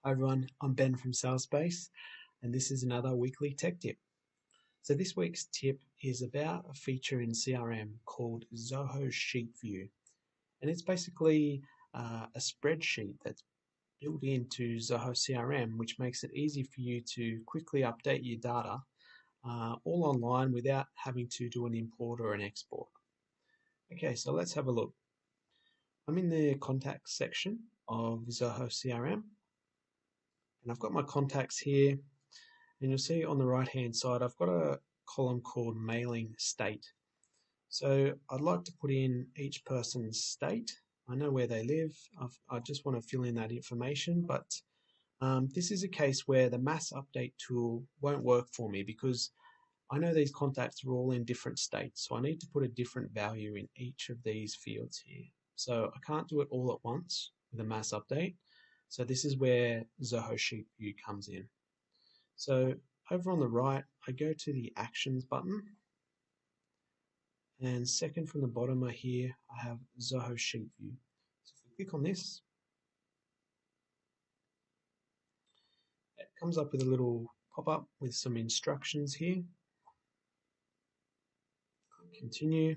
Hi everyone, I'm Ben from SalesSPACE, and this is another weekly tech tip. So this week's tip is about a feature in CRM called Zoho Sheet View, and it's basically a spreadsheet that's built into Zoho CRM, which makes it easy for you to quickly update your data all online without having to do an import or an export. Okay, so let's have a look. I'm in the contacts section of Zoho CRM, and I've got my contacts here. And you'll see on the right hand side, I've got a column called mailing state. So I'd like to put in each person's state. I know where they live. I just want to fill in that information, but this is a case where the mass update tool won't work for me because I know these contacts are all in different states. So I need to put a different value in each of these fields here. So I can't do it all at once with a mass update. So this is where Zoho Sheet View comes in. So over on the right, I go to the Actions button, and second from the bottom here, I have Zoho Sheet View. So if we click on this, it comes up with a little pop-up with some instructions here. Click Continue,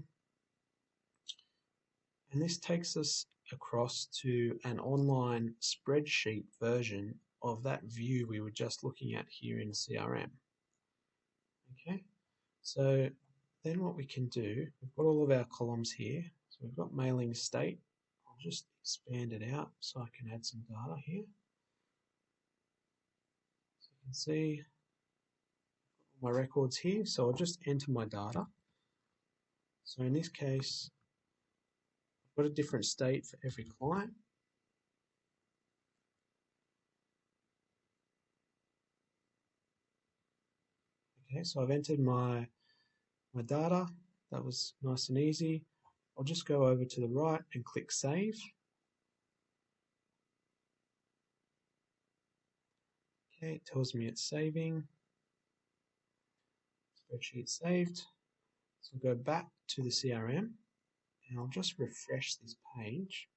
and this takes us across to an online spreadsheet version of that view we were just looking at here in CRM. Okay, so then what we can do, we've got all of our columns here. So we've got mailing state. I'll just expand it out so I can add some data here. So you can see my records here. So I'll just enter my data. So in this case, I've got a different state for every client. Okay, so I've entered my data. That was nice and easy. I'll just go over to the right and click Save. Okay, it tells me it's saving. Spreadsheet saved. So I'll go back to the CRM and I'll just refresh this page.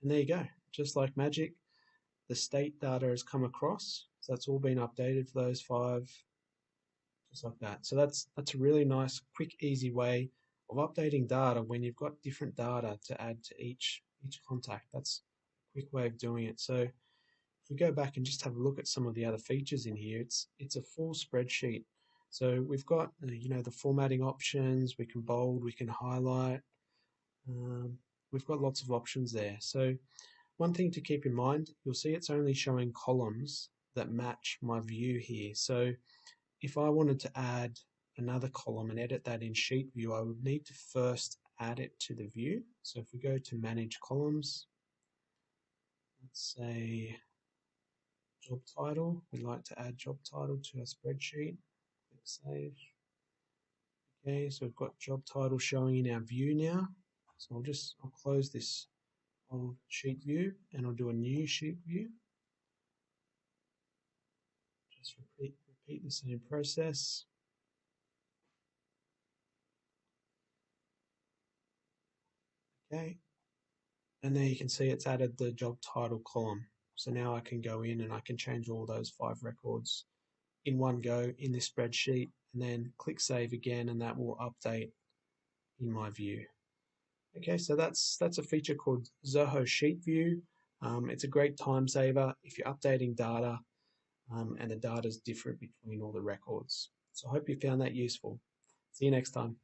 And there you go. Just like magic, the state data has come across. So that's all been updated for those 5, just like that. So that's a really nice, quick, easy way of updating data when you've got different data to add to each contact. That's a quick way of doing it. So if we go back and just have a look at some of the other features in here, it's a full spreadsheet. So we've got the formatting options. We can bold, we can highlight. We've got lots of options there. So one thing to keep in mind, you'll see it's only showing columns that match my view here. So if I wanted to add another column and edit that in Sheet View, I would need to first add it to the view. So if we go to Manage Columns, let's say job title, we'd like to add job title to our spreadsheet. Click Save. Okay, so we've got job title showing in our view now. So I'll close this old sheet view and I'll do a new sheet view. Just repeat the same process. Okay, and there you can see it's added the job title column. So now I can go in and I can change all those 5 records in one go in this spreadsheet, and then click Save again, and that will update in my view. Okay, so that's a feature called Zoho Sheet View. It's a great time saver if you're updating data and the data is different between all the records. So I hope you found that useful. See you next time.